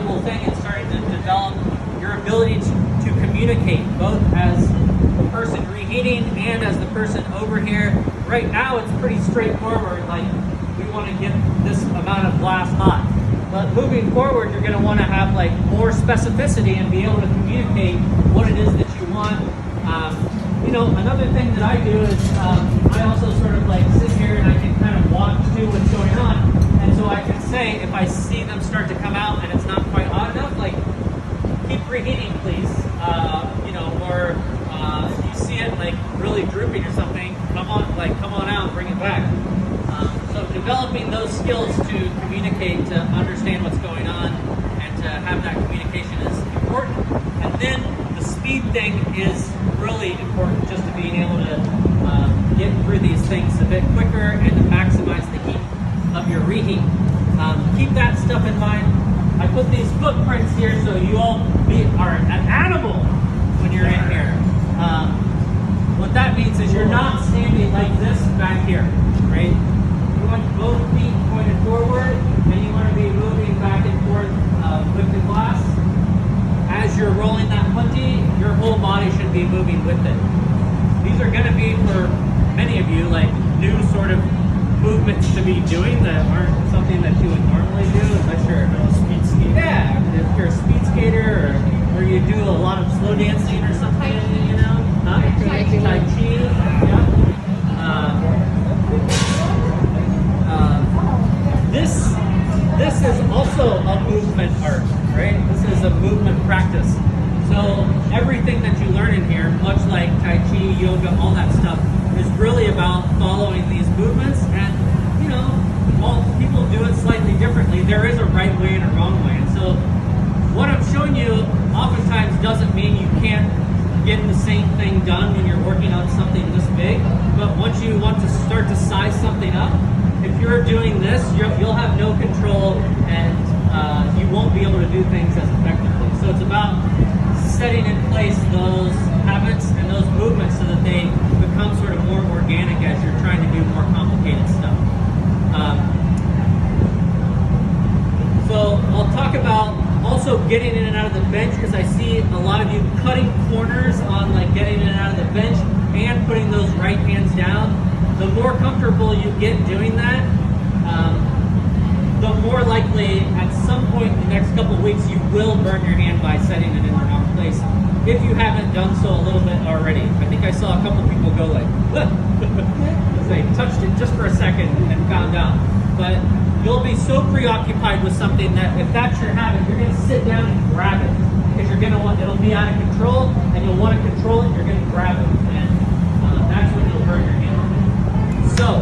valuable thing in starting to develop your ability to communicate, both as the person reheating and as the person over here. Right now it's pretty straightforward, like we want to get this amount of glass hot. But moving forward, you're going to want to have like more specificity and be able to communicate what it is that you want. You know, another thing that I do is I also sort of like sit here and I can kind of watch too what's going on. And so I can say, if I see them start to come out and it's not quite hot enough, like, keep reheating, please. You know, or if you see it like really drooping or something, come on out, bring it back. So developing those skills to communicate, to understand what's going on, and to have that communication is important. And then the speed thing is really important, just to being able to get through these things a bit quicker and to maximize the heat of your reheat. Keep that stuff in mind. I put these footprints here so you all are an animal when you're in here. What that means is you're not standing like this back here, right? You want both feet pointed forward, and you want to be moving back and forth with the glass. As you're rolling that putty, your whole body should be moving with it. These are going to be, for many of you, like new sort of movements to be doing that aren't something that you would normally do unless you're a speed skater. Yeah, if you're a speed skater or you do a lot of slow dancing or something, you know. Huh? Tai Chi. Yeah. This is also a movement art, right? This is a movement practice. So everything that you learn in here, much like Tai Chi, yoga, all that stuff, is really about following these movements. And, you know, while people do it slightly differently, there is a right way and a wrong way. And so what I'm showing you oftentimes doesn't mean you can't get the same thing done when you're working on something this big. But once you want to start to size something up, if you're doing this, you'll have no control, and you won't be able to do things as effectively. So it's about setting in place those habits and those movements so that they become sort of more organic as you're trying to do more complicated stuff. So I'll talk about also getting in and out of the bench, because I see a lot of you cutting corners on like getting in and out of the bench and putting those right hands down. The more comfortable you get doing that, the more likely at some point in the next couple of weeks you will burn your hand by setting it in the wrong place, if you haven't done so a little bit already. I think I saw a couple people go like, because they touched it just for a second and found out. But you'll be so preoccupied with something that if that's your habit, you're going to sit down and grab it, because you're going to want, it'll be out of control, and you'll want to control it, you're going to grab it, and that's when you'll burn your hand. So,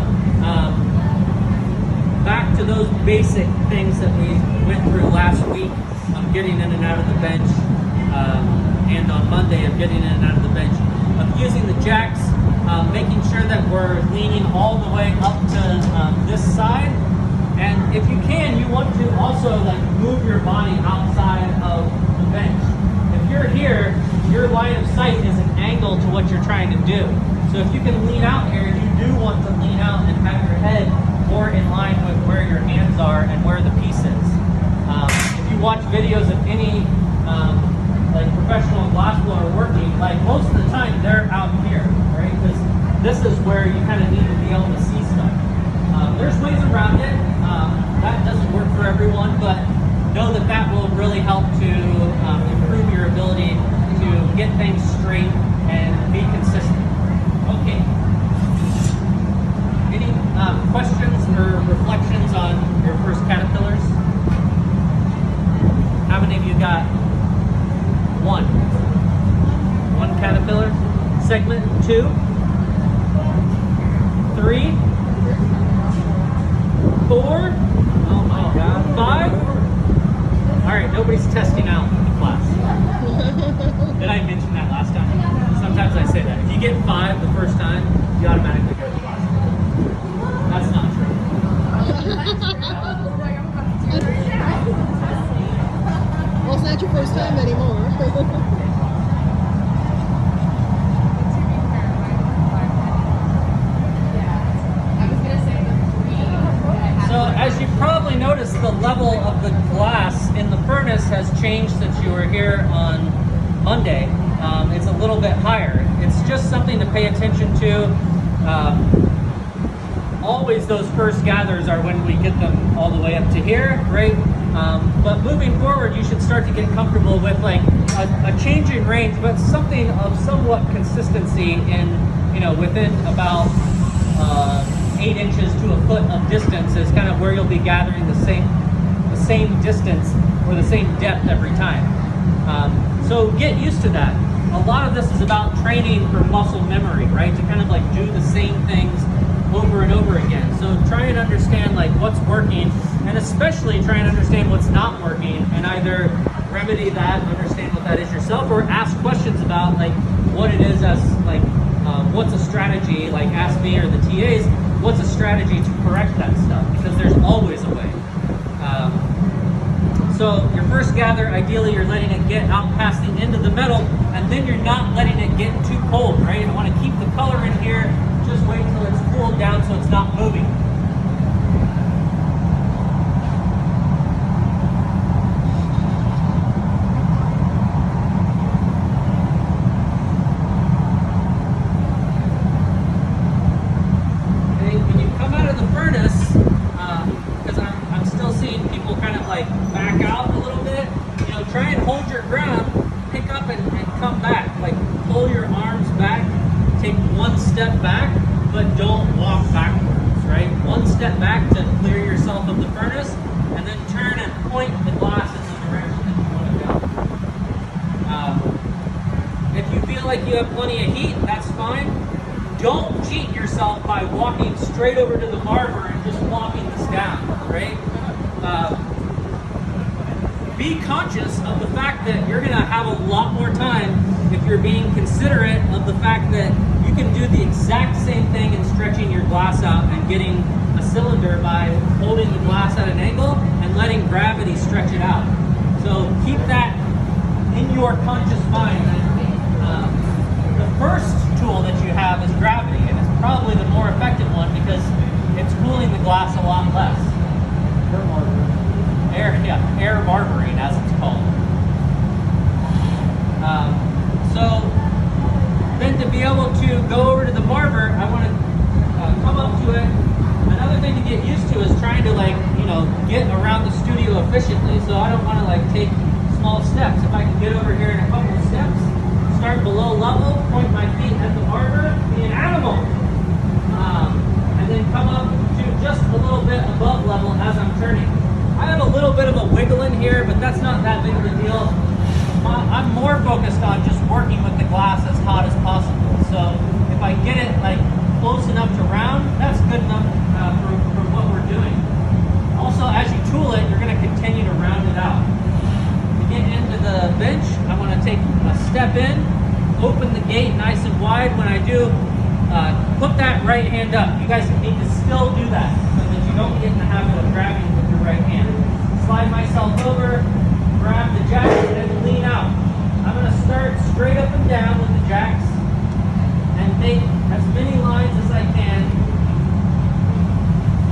back to those basic things that we went through last week on getting in and out of the bench, and on Monday of getting in and out of the bench, of using the jacks, making sure that we're leaning all the way up to this side. And if you can, you want to also like move your body outside of the bench. If you're here, your line of sight is an angle to what you're trying to do. So if you can lean out here, you do want to lean out and have your head more in line with where your hands are and where the piece is. If you watch videos of any like professional glassblower working, like most of the time they're out here, right? Because this is where you kind of need to be able to see stuff. There's ways around it. That doesn't work for everyone, but know that that will really help to improve your ability to get things straight and be consistent. Okay. Any questions or reflections on your first caterpillars? How many of you got one? One caterpillar? Segment 2? 3? 4? Oh my God. 5? All right, nobody's testing out the class. Did I mention that last time? Sometimes I say that. If you get 5 the first time, you automatically go to class. That's not true. Well, it's not your first time anymore. So as you probably noticed, the level of the glass in the furnace has changed since you were here on Monday. It's a little bit higher. It's just something to pay attention to. Always those first gathers are when we get them all the way up to here, right? But moving forward, you should start to get comfortable with like a change in range, but something of somewhat consistency in, within about 8 inches to a foot of distance is kind of where you'll be gathering the same distance or the same depth every time. So get used to that. A lot of this is about training for muscle memory, right? To kind of like do the same things over and over again. So try and understand like what's working, and especially try and understand what's not working, and either remedy that, understand what that is yourself, or ask questions about like what it is as like what's a strategy, like ask me or the TAs, what's a strategy to correct that stuff, because there's always a way. So your first gather, ideally you're letting it get out past the end of the metal, and then you're not letting it get too cold, right? I want to keep the color in here, just wait till it's cooled down so it's not moving. Okay, when you come out of the furnace, because I'm still seeing people kind of like back out a little bit, try and hold your ground, pick up and come back, like pull your arms back, take one step back, but don't walk backwards, right? One step back to clear yourself of the furnace, and then turn and point the glass in the direction that you want to go. If you feel like you have plenty of heat, that's fine. Don't cheat yourself by walking straight over to the barber and just walking this down, right? Be conscious of the fact that you're gonna have a lot more time if you're being considerate of the fact that you can do the exact same thing in stretching your glass out and getting a cylinder by holding the glass at an angle and letting gravity stretch it out. So keep that in your conscious mind. The first tool that you have is gravity, and it's probably the more effective one because it's cooling the glass a lot less. Air barbering, as it's called. So then to be able to go over to the barber, I want to come up to it. Another thing to get used to is trying to get around the studio efficiently. So I don't want to take small steps. If I can get over here in a couple of steps, start below level, point my feet at the barber, be an animal. And then come up to just a little bit above level as I'm turning. I have a little bit of a wiggle in here, but that's not that big of a deal. I'm more focused on just working with the glass as hot as possible. So if I get it close enough to round, that's good enough for what we're doing. Also, as you tool it, you're going to continue to round it out. To get into the bench, I want to take a step in, open the gate nice and wide. When I do, put that right hand up. You guys need to still do that so that you don't get in the habit of grabbing with your right hand. Slide myself over, grab the jacks, and lean out. I'm going to start straight up and down with the jacks and make as many lines as I can,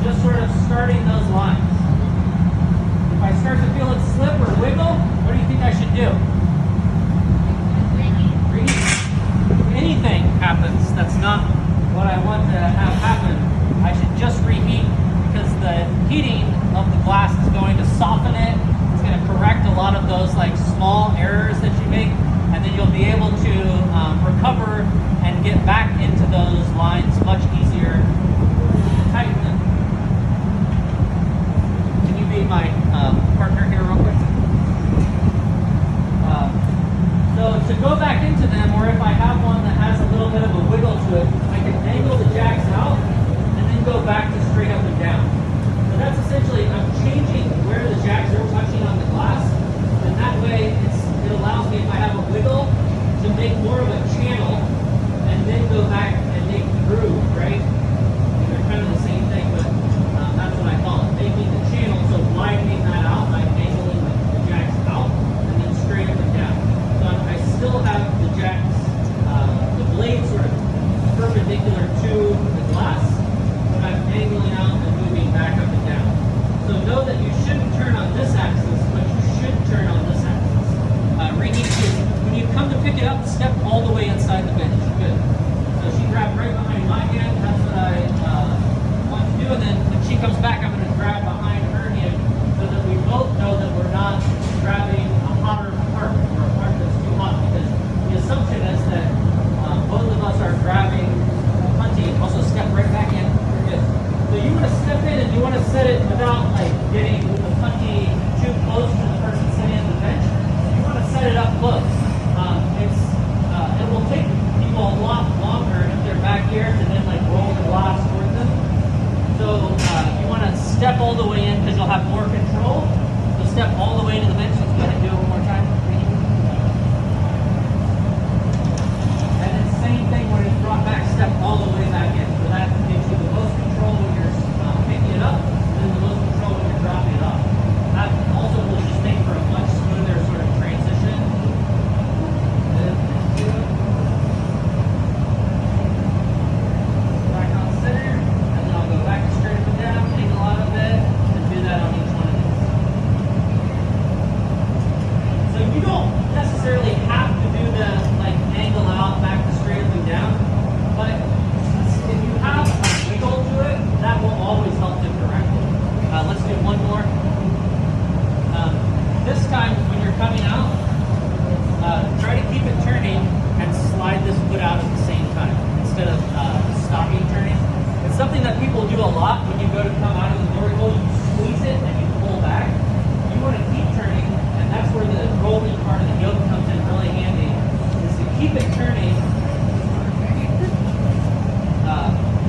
just sort of starting those lines. If I start to feel it slip or wiggle, what do you think I should do? If anything happens that's not what I want to have happen, I should just reheat, because the heating of the glass is going to soften it. It's going to correct a lot of those small errors that you make, and then you'll be able to recover and get back into those lines much easier to tighten them. Can you be my partner here real quick? So to go back into them, or if I have one that has a little bit of a wiggle to it, I can angle the jacks out and then go back to straight up and down. So that's essentially, I'm changing where the jacks are touching on the glass, and that way it allows me, if I have a wiggle, to make more of a channel and then go back and make the groove. you're coming out, try to keep it turning and slide this foot out at the same time instead of stopping turning. It's something that people do a lot when you go to come out of the glory hole. You squeeze it and you pull back. You want to keep turning, and that's where the rolling part of the yoke comes in really handy, is to keep it turning.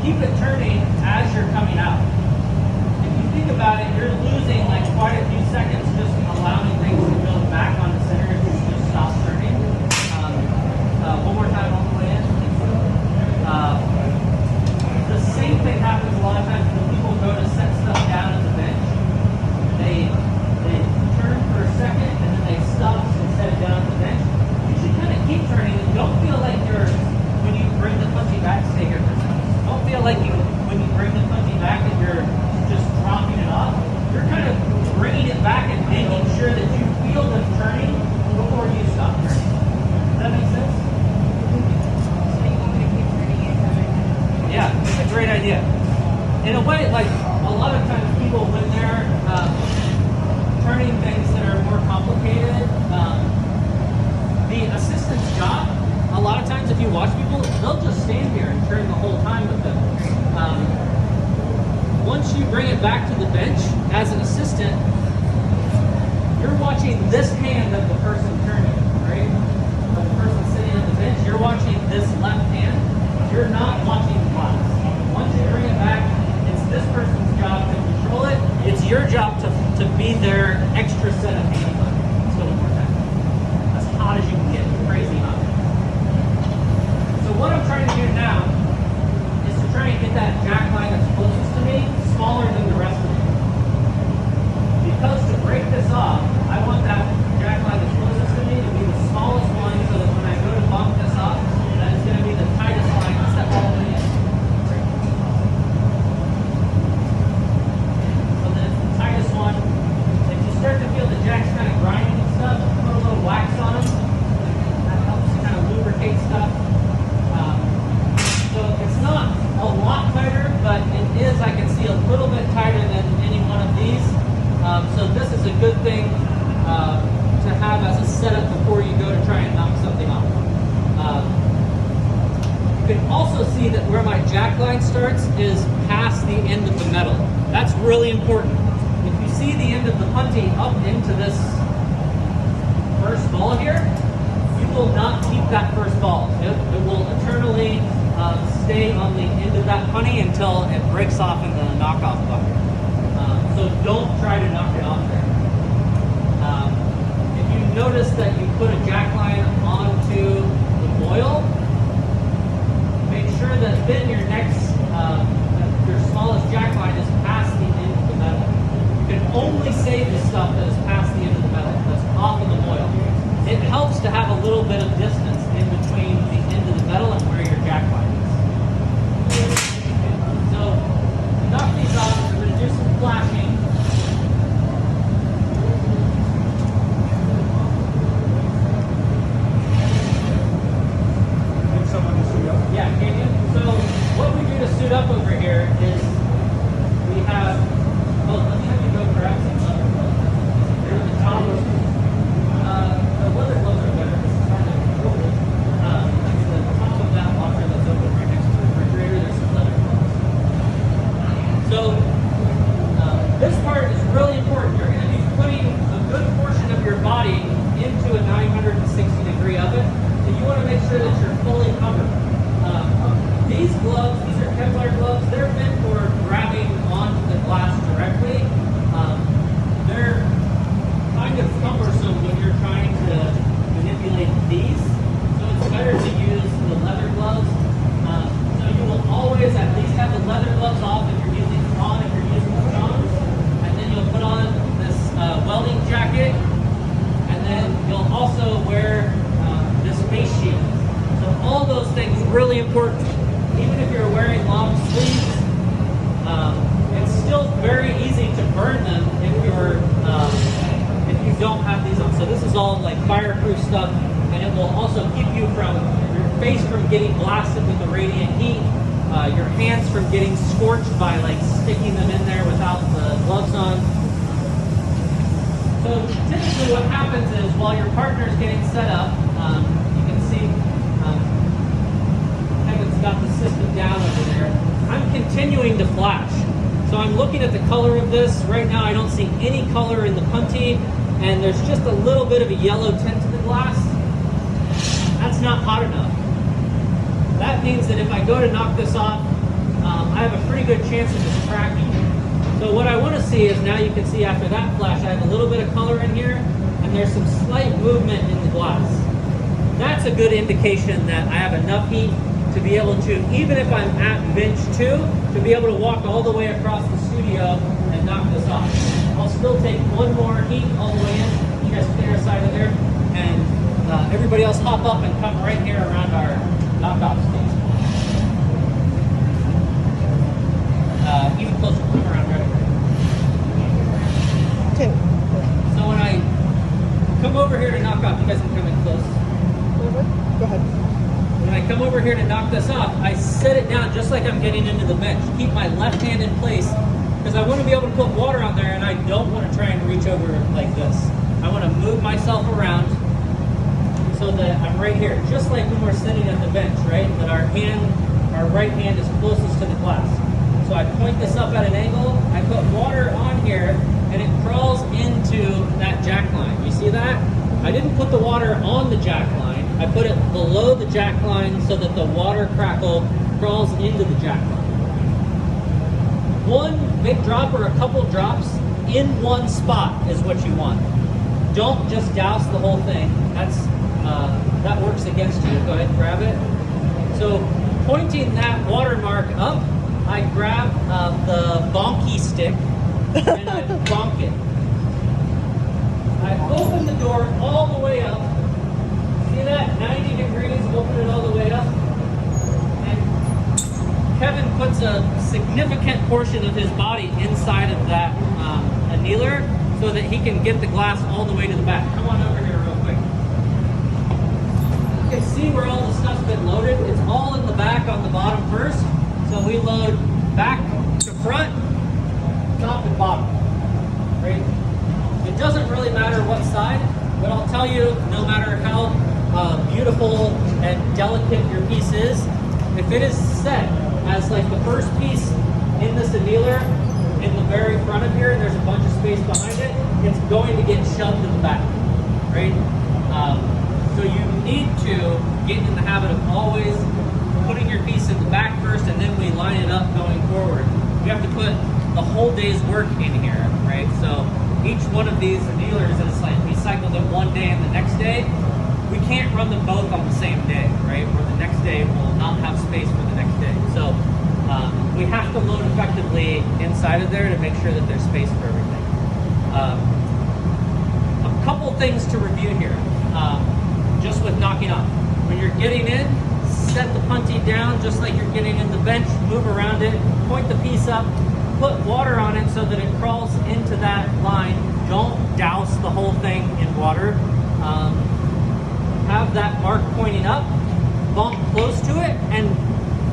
Keep it turning as you're coming out. If you think about it, you're losing like quite a few seconds just allowing things to build back on the center if you just stop turning. One more time all the way in. The same thing happens a lot of times when people go to set stuff down at the bench. They turn for a second and then they stop and set it down at the bench. You should kind of keep turning and don't feel like you're, when you bring the punching back, stay here for a second. Don't feel like when you bring the punching back that you're just dropping it off. You're kind of bringing it back and making sure that you feel them turning before you stop turning. Does that make sense? Yeah, it's a great idea. In a way, like a lot of times people, when they're turning things that are more complicated, the assistant's job, a lot of times if you watch people, they'll just stand here and turn the whole time with them. Once you bring it back to the bench as an assistant, you're watching this hand of the person turning, right? Of the person sitting on the bench, you're watching this left hand. You're not watching the glass. Once you bring it back, it's this person's job to control it. It's your job to be their extra set of hands on it. So one more time. As hot as you can get, crazy hot. So what I'm trying to do now is to try and get that jack line that's closest to me smaller than the rest of it. Because to break this off, I want that jack line that's closest to me to be the smallest one so that when I go to bump this off, that is going to be the tightest line to step all the way in. So then it's the tightest one. If you start to feel the jacks kind of grinding and stuff, put a little wax on them. That helps to kind of lubricate stuff. So it's not a lot tighter, but it is, I can see, a little bit tighter than any one of these. So this is a good thing to have as a setup before you go to try and knock something off. You can also see that where my jack line starts is past the end of the metal. That's really important. If you see the end of the punty up into this first ball here, you will not keep that first ball. It will eternally stay on the end of that punty until it breaks off in the knockoff bucket. So don't try to knock it off there. If you notice that you put a jack line onto the boil, make sure that then your next, your smallest jack line is past the end of the metal. You can only save the stuff that is past the end of the metal, that's off of the boil. It helps to have a little bit of distance in between the end of the metal and where your jack line is. So, to knock these off, we're going to do some flashing. Need someone to suit up? Yeah, can you? So, what we do to suit up over here is we have, let me have you go grab some leather gloves. They're at the top of the leather gloves are better. It's kind of cool. At the top of that locker that's open right next to the refrigerator, there's some leather gloves. So, this part is really important. You're going to be putting a good portion of your body into a 960-degree oven. So you want to make sure that you're fully covered. These gloves, these are Kevlar gloves. They're meant for grabbing onto the glass directly. They're kind of cumbersome when you're trying to manipulate these. So it's better to use the leather gloves. So you will always at least have the leather gloves off if you're using on, if you're using the tongs. And then you'll put on this welding jacket. And then you'll also wear this face shield. So all those things really important. Even if you're wearing long sleeves, it's still very easy to burn them if you don't have these on. So this is all like fireproof stuff, and it will also keep you from your face from getting blasted with the radiant heat, your hands from getting scorched by like sticking them in there without the gloves on. So typically what happens is while your partner is getting set up, you can see Kevin's got the system down over there. I'm continuing to flash. So I'm looking at the color of this. Right now I don't see any color in the punty, and there's just a little bit of a yellow tint to the glass. That's not hot enough. That means that if I go to knock this off, I have a pretty good chance of this cracking. So what I want to see is, now you can see after that flash, I have a little bit of color in here, and there's some slight movement in the glass. That's a good indication that I have enough heat to be able to, even if I'm at bench 2, to be able to walk all the way across the studio and knock this off. I'll still take one more heat all the way in. You guys clear aside of there, and everybody else hop up and come right here around our knockoff stage. Even closer, come around right away. Okay. So when I come over here to knock off, you guys can come in close. Go ahead. When I come over here to knock this off, I set it down just like I'm getting into the bench. Keep my left hand in place, because I want to be able to put water on there, and I don't want to try and reach over like this. I want to move myself around so that I'm right here, just like when we're sitting at the bench, right? That our right hand is closest to the glass. So I point this up at an angle, I put water on here, and it crawls into that jack line. You see that? I didn't put the water on the jack line, I put it below the jack line so that the water crackle crawls into the jack line. One big drop or a couple drops in one spot is what you want. Don't just douse the whole thing. That works against you. Go ahead and grab it. So pointing that watermark up, I grab the bonky stick and I bonk it. I open the door all the way up. See that? 90 degrees, open it all the way up. And Kevin puts a significant portion of his body inside of that annealer so that he can get the glass all the way to the back. Come on over here real quick. You can see where all the stuff's been loaded. It's all in the back on the bottom first. So we load back to front, top and bottom, right? It doesn't really matter what side, but I'll tell you, no matter how beautiful and delicate your piece is, if it is set as like the first piece in this annealer in the very front of here, and there's a bunch of space behind it, it's going to get shoved in the back, right? So you need to get in the habit of always putting your piece in the back first, and then we line it up going forward. You have to put the whole day's work in here, right? So each one of these annealers is like, we cycle them one day and the next day. We can't run them both on the same day, right? Or the next day will not have space for the next day. So we have to load effectively inside of there to make sure that there's space for everything. A couple things to review here, just with knocking off. When you're getting in, set the punty down just like you're getting in the bench, move around it, point the piece up, put water on it so that it crawls into that line. Don't douse the whole thing in water. Have that mark pointing up, bump close to it, and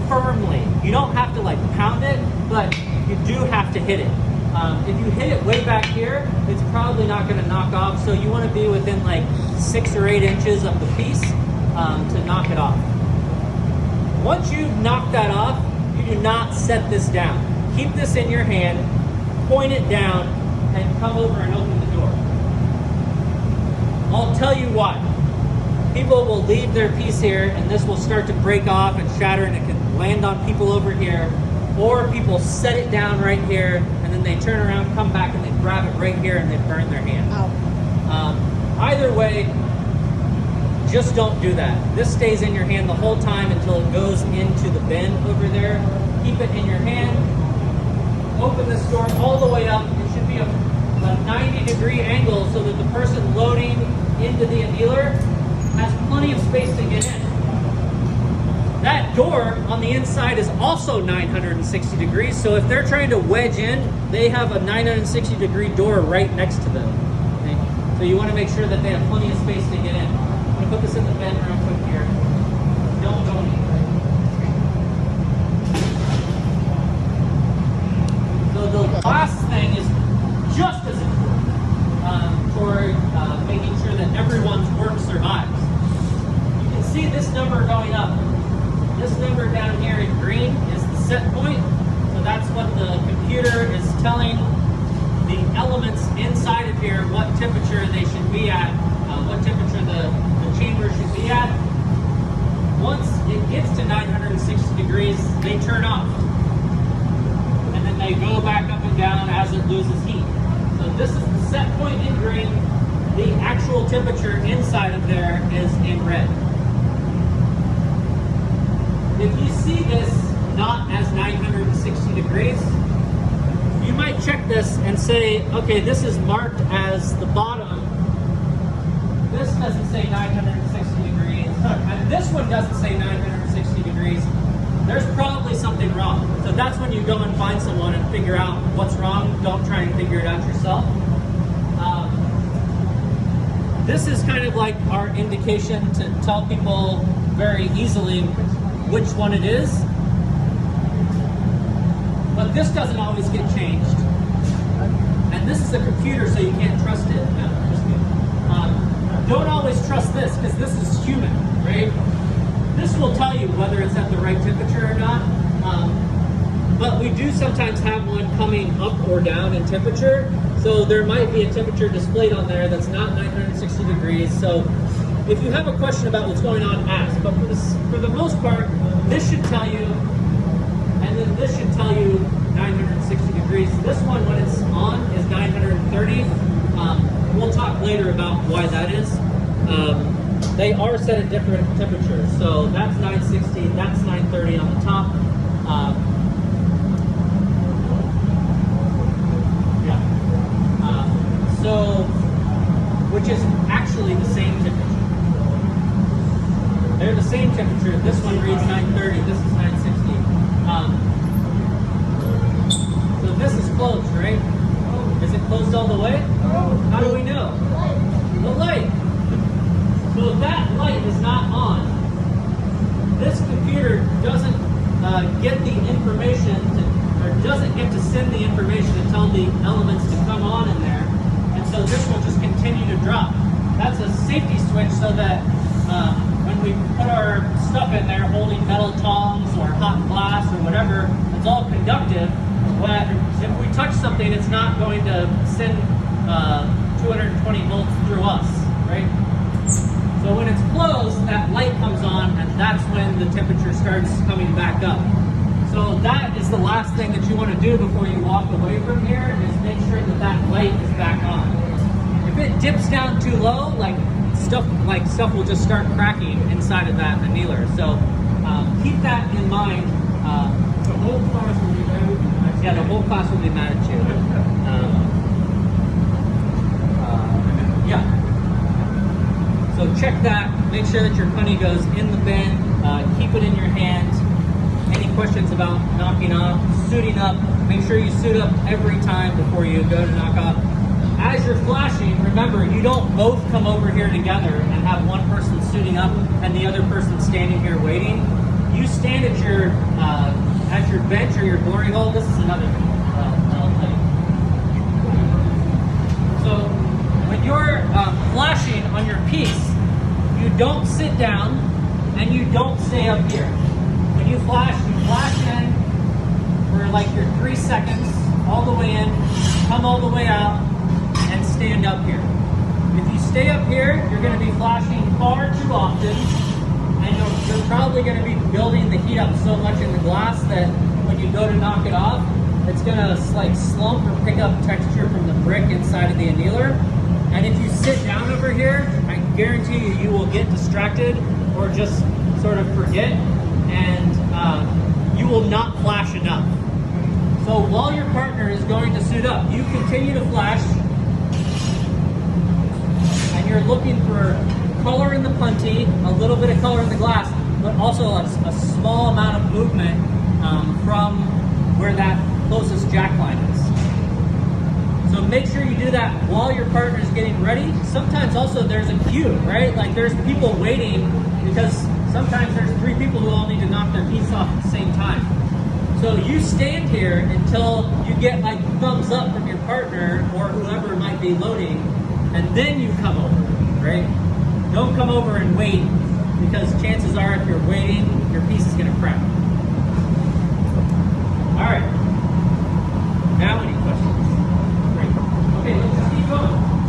firmly. You don't have to like pound it, but you do have to hit it. If you hit it way back here, it's probably not going to knock off, so you want to be within like 6 or 8 inches of the piece to knock it off. Once you've knocked that off, you do not set this down. Keep this in your hand, point it down, and come over and open the door. I'll tell you why. People will leave their piece here, and this will start to break off and shatter, and it can land on people over here. Or people set it down right here, and then they turn around, come back, and they grab it right here, and they burn their hand. Either way, just don't do that. This stays in your hand the whole time until it goes into the bin over there. Keep it in your hand. Open this door all the way up. It should be a 90-degree angle so that the person loading into the annealer has plenty of space to get in. That door on the inside is also 960 degrees, so if they're trying to wedge in, they have a 960-degree door right next to them. Okay? So you want to make sure that they have plenty of space to get in. I'm going to put this in the bin real quick here. Don't go anywhere. So the last thing is just as important. for making sure that everyone's work survives. You can see this number going up. This number down here in green is the set point. So that's what the computer is telling the elements inside of here what temperature they should be at, what temperature the chamber should be at. Once it gets to 960 degrees, they turn off. And then they go back up and down as it loses heat. So this is the set point in green. The actual temperature inside of there is in red. If you see this not as 960 degrees, you might check this and say, okay, this is marked as the bottom. This doesn't say 960 degrees, and this one doesn't say 960 degrees. There's probably something wrong. So that's when you go and find someone and figure out what's wrong. Don't try and figure it out yourself. This is kind of like our indication to tell people very easily which one it is. But this doesn't always get changed. And this is a computer, so you can't trust it. No, just kidding. Don't always trust this, because this is human, right? This will tell you whether it's at the right temperature or not. But we do sometimes have one coming up or down in temperature. So there might be a temperature displayed on there that's not 960 degrees. So if you have a question about what's going on, ask. But for the most part, this should tell you, and then this should tell you 960 degrees. This one, when it's on, is 930. We'll talk later about why that is. They are set at different temperatures. So that's 960, that's 930 on the top. Which is actually the same temperature. They're the same temperature. This one reads 930, this is 960. So this is closed, right? Is it closed all the way? How do we know? The light. So if that light is not on, this computer doesn't get the information or doesn't get to send the information to tell the elements to come on in there. And so this will just continue to drop. That's a safety switch so that when we put our stuff in there, holding metal tongs or hot glass or whatever, it's all conductive. If we touch something, it's not going to send 220 volts through us, right? So when it's closed, that light comes on, and that's when the temperature starts coming back up. So that is the last thing that you want to do before you walk away from here, is make sure that that light is back on. If it dips down too low, stuff will just start cracking inside of that annealer. So keep that in mind. The whole class will be mad at you. Yeah, the whole class will be mad at you. Yeah. So check that. Make sure that your honey goes in the bin. Keep it in your hand. Any questions about knocking off, suiting up? Make sure you suit up every time before you go to knock off. As you're flashing, remember, you don't both come over here together and have one person suiting up and the other person standing here waiting. You stand at your bench or your glory hole. This is another thing I'll tell you. So when you're flashing on your piece, you don't sit down and you don't stay up here. When you flash in for like your 3 seconds, all the way in, come all the way out, and stand up here. If you stay up here, you're going to be flashing far too often, and you're probably going to be building the heat up so much in the glass that when you go to knock it off, it's going to like slump or pick up texture from the brick inside of the annealer. And if you sit down over here, I guarantee you will get distracted or just sort of forget, and you will not flash enough. So while your partner is going to suit up, you continue to flash, and you're looking for color in the puntee, a little bit of color in the glass, but also a small amount of movement from where that closest jack line is. So make sure you do that while your partner is getting ready. Sometimes also there's a queue, right? Like there's people waiting because sometimes there's 3 people who all need to knock their piece off at the same time. So you stand here until you get like thumbs up from your partner or whoever might be loading, and then you come over, right? Don't come over and wait, because chances are if you're waiting, your piece is gonna crack. All right. Now any questions? Great. Okay, let's just keep going.